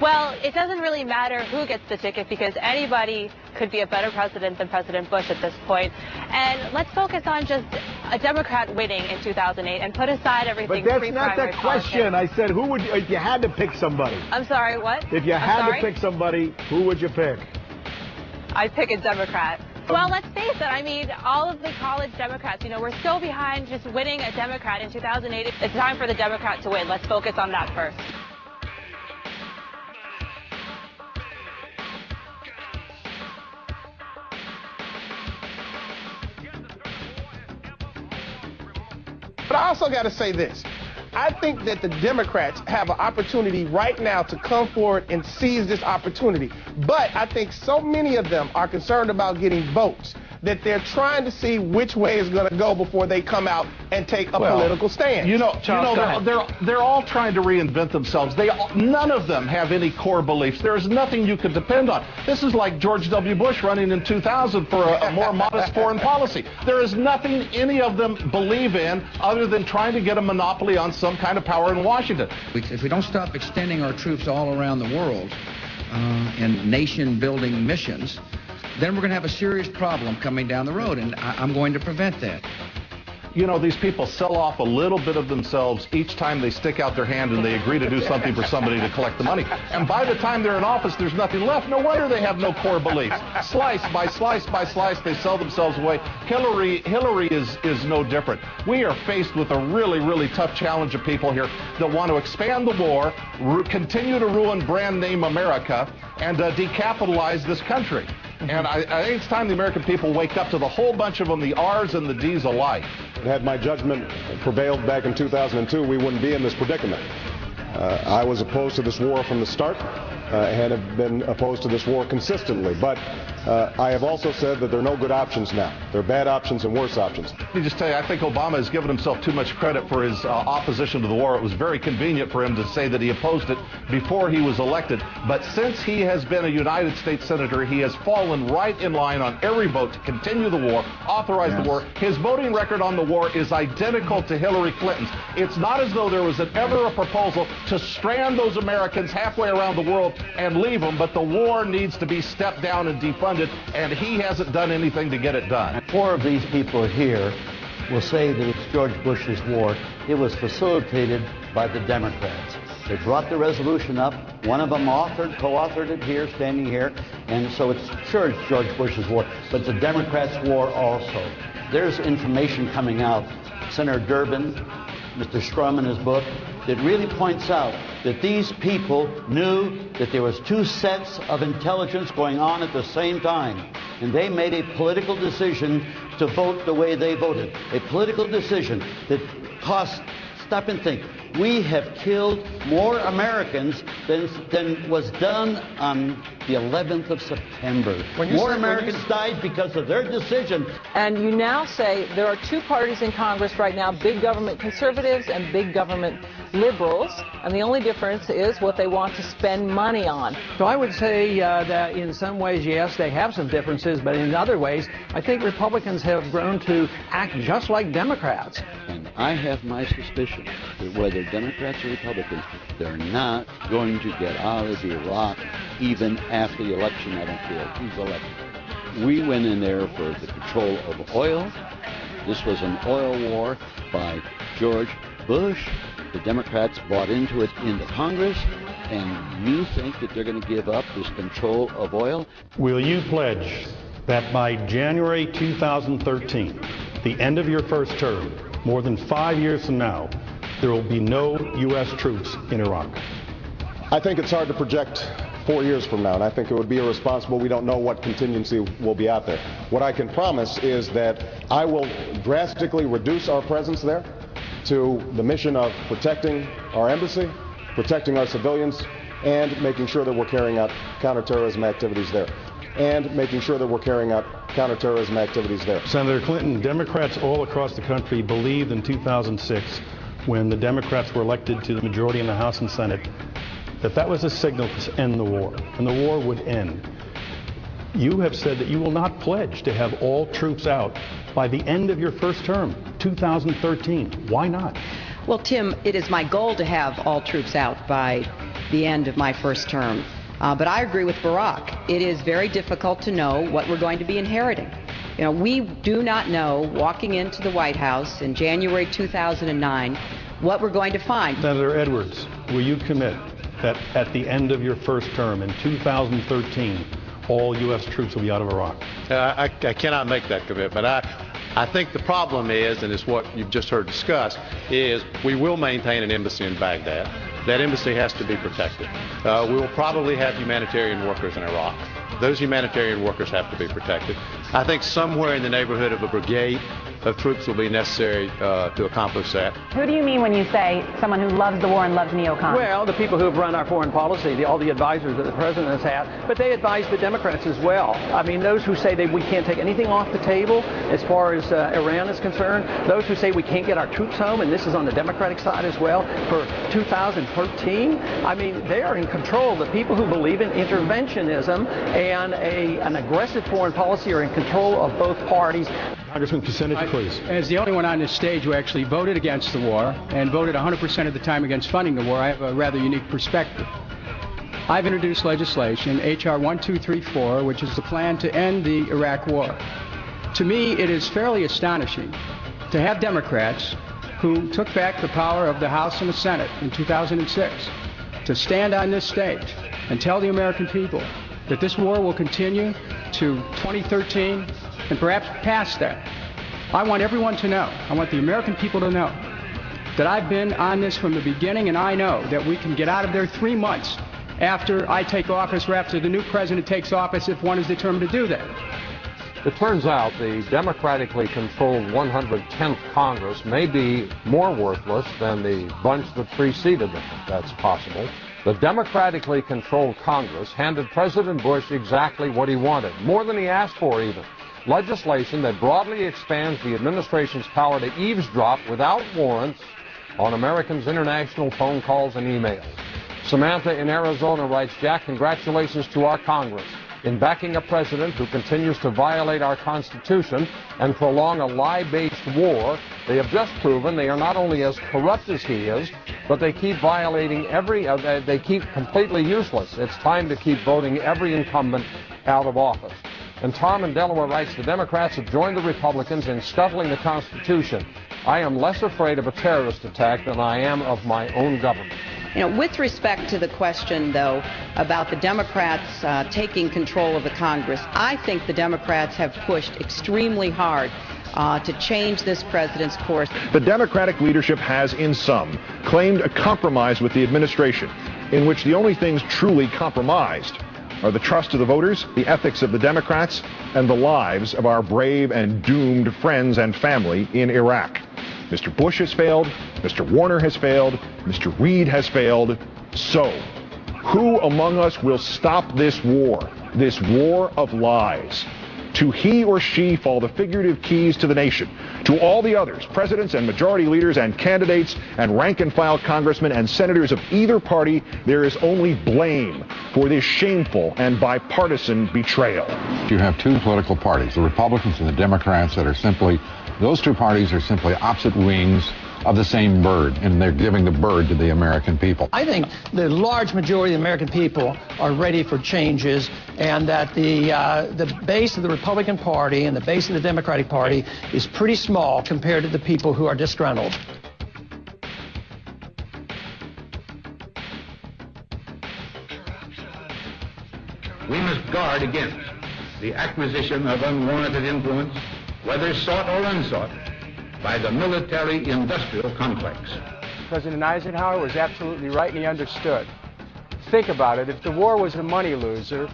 Well, it doesn't really matter who gets the ticket because anybody could be a better president than President Bush at this point. And let's focus on just a Democrat winning in 2008 and put aside everything. But that's not the question. I said, who would, if you had to pick somebody? I'm sorry, what? If you had to pick somebody, who would you pick? I'd pick a Democrat. Well, let's face it, I mean, all of the college Democrats, you know, we're so behind just winning a Democrat in 2008. It's time for the Democrat to win. Let's focus on that first. But I also got to say this. I think that the Democrats have an opportunity right now to come forward and seize this opportunity. But I think so many of them are concerned about getting votes that they're trying to see which way it's going to go before they come out and take a political stand. They're all trying to reinvent themselves. None of them have any core beliefs. There is nothing you can depend on. This is like George W. Bush running in 2000 for a more modest foreign policy. There is nothing any of them believe in other than trying to get a monopoly on some kind of power in Washington. If we don't stop extending our troops all around the world in nation-building missions, then we're going to have a serious problem coming down the road, and I'm going to prevent that. You know, these people sell off a little bit of themselves each time they stick out their hand and they agree to do something for somebody to collect the money. And by the time they're in office, there's nothing left. No wonder they have no core beliefs. Slice by slice by slice, they sell themselves away. Hillary is no different. We are faced with a really, really tough challenge of people here that want to expand the war, continue to ruin brand name America, and decapitalize this country. And I think it's time the American people wake up to the whole bunch of them, the R's and the D's alike. Had my judgment prevailed back in 2002, we wouldn't be in this predicament. I was opposed to this war from the start and have been opposed to this war consistently. But I have also said that there are no good options now. There are bad options and worse options. Let me just tell you, I think Obama has given himself too much credit for his opposition to the war. It was very convenient for him to say that he opposed it before he was elected. But since he has been a United States Senator, he has fallen right in line on every vote to continue the war, authorize the war. His voting record on the war is identical to Hillary Clinton's. It's not as though there was ever a proposal to strand those Americans halfway around the world and leave them, but the war needs to be stepped down and defunded, and he hasn't done anything to get it done. 4 of these people here will say that it's George Bush's war. It was facilitated by the Democrats. They brought the resolution up. One of them co-authored it here, standing here, and so it's sure it's George Bush's war, but it's the Democrats' war also. There's information coming out. Senator Durbin, Mr. Strum in his book, that really points out that these people knew that there was 2 sets of intelligence going on at the same time, and they made a political decision to vote the way they voted. A political decision that cost, stop and think, we have killed more Americans than was done on the 11th of September. More Americans died because of their decision. And you now say there are 2 parties in Congress right now, big government conservatives and big government liberals, and the only difference is what they want to spend money on. So I would say that in some ways, yes, they have some differences, but in other ways, I think Republicans have grown to act just like Democrats. And I have my suspicion that whether Democrats or Republicans, they're not going to get out of Iraq even after the election. I don't care who's elected. We went in there for the control of oil. This was an oil war by George Bush. The Democrats bought into it in the Congress, and you think that they're going to give up this control of oil? Will you pledge that by January 2013, the end of your first term, more than 5 years from now, there will be no U.S. troops in Iraq? I think it's hard to project 4 years from now, and I think it would be irresponsible. We don't know what contingency will be out there. What I can promise is that I will drastically reduce our presence there to the mission of protecting our embassy, protecting our civilians, and making sure that we're carrying out counterterrorism activities there. Senator Clinton, Democrats all across the country believed in 2006, when the Democrats were elected to the majority in the House and Senate, that was a signal to end the war, and the war would end. You have said that you will not pledge to have all troops out by the end of your first term, 2013. Why not? Well, Tim, it is my goal to have all troops out by the end of my first term. But I agree with Barack. It is very difficult to know what we're going to be inheriting. You know, we do not know, walking into the White House in January 2009, what we're going to find. Senator Edwards, will you commit that at the end of your first term in 2013, all U.S. troops will be out of Iraq? I cannot make that commitment. I think the problem is, and it's what you've just heard discussed, is we will maintain an embassy in Baghdad. That embassy has to be protected. We will probably have humanitarian workers in Iraq. Those humanitarian workers have to be protected. I think somewhere in the neighborhood of a brigade of troops will be necessary to accomplish that. Who do you mean when you say someone who loves the war and loves neocons? Well, the people who have run our foreign policy, all the advisors that the president has had, but they advise the Democrats as well. I mean, those who say we can't take anything off the table as far as Iran is concerned, those who say we can't get our troops home, and this is on the Democratic side as well, for 2013, I mean, they are in control. The people who believe in interventionism and an aggressive foreign policy are in control of both parties. Congressman Kucinich, please. As the only one on this stage who actually voted against the war and voted 100% of the time against funding the war, I have a rather unique perspective. I've introduced legislation, H.R. 1234, which is the plan to end the Iraq war. To me, it is fairly astonishing to have Democrats who took back the power of the House and the Senate in 2006 to stand on this stage and tell the American people that this war will continue to 2013 and perhaps past that. I want everyone to know, I want the American people to know that I've been on this from the beginning, and I know that we can get out of there 3 months after I take office or after the new president takes office if one is determined to do that. It turns out the democratically controlled 110th Congress may be more worthless than the bunch that preceded them. That's possible. The democratically controlled Congress handed President Bush exactly what he wanted, more than he asked for even. Legislation that broadly expands the administration's power to eavesdrop without warrants on Americans' international phone calls and emails. Samantha in Arizona writes, Jack, congratulations to our Congress in backing a president who continues to violate our Constitution and prolong a lie-based war. They have just proven they are not only as corrupt as he is, but they keep violating they keep completely useless. It's time to keep voting every incumbent out of office. And Tom in Delaware writes, the Democrats have joined the Republicans in scuttling the Constitution. I am less afraid of a terrorist attack than I am of my own government. You know, with respect to the question, though, about the Democrats taking control of the Congress, I think the Democrats have pushed extremely hard to change this president's course. The Democratic leadership has, in sum, claimed a compromise with the administration, in which the only things truly compromised are the trust of the voters, the ethics of the Democrats, and the lives of our brave and doomed friends and family in Iraq. Mr. Bush has failed, Mr. Warner has failed, Mr. Reid has failed. So, who among us will stop this war of lies? To he or she fall the figurative keys to the nation. To all the others, presidents and majority leaders and candidates and rank-and-file congressmen and senators of either party, there is only blame for this shameful and bipartisan betrayal. You have two political parties, the Republicans and the Democrats, that are simply, those two parties are simply opposite wings of the same bird, and they're giving the bird to the American people. I think the large majority of the American people are ready for changes, and that the base of the Republican Party and the base of the Democratic Party is pretty small compared to the people who are disgruntled. We must guard against the acquisition of unwarranted influence, whether sought or unsought, by the military-industrial complex. President Eisenhower was absolutely right, and he understood. Think about it. If the war was a money loser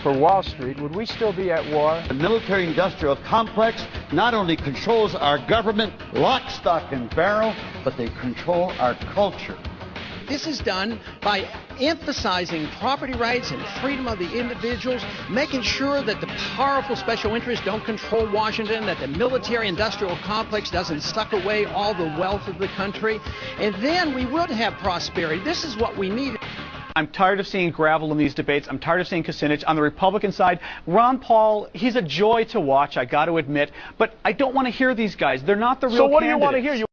for Wall Street, would we still be at war? The military-industrial complex not only controls our government lock, stock, and barrel, but they control our culture. This is done by emphasizing property rights and freedom of the individuals, making sure that the powerful special interests don't control Washington, that the military-industrial complex doesn't suck away all the wealth of the country, and then we would have prosperity. This is what we need. I'm tired of seeing gravel in these debates. I'm tired of seeing Kucinich. On the Republican side, Ron Paul, he's a joy to watch, I got to admit, but I don't want to hear these guys. They're not the real candidates. So what do you want to hear?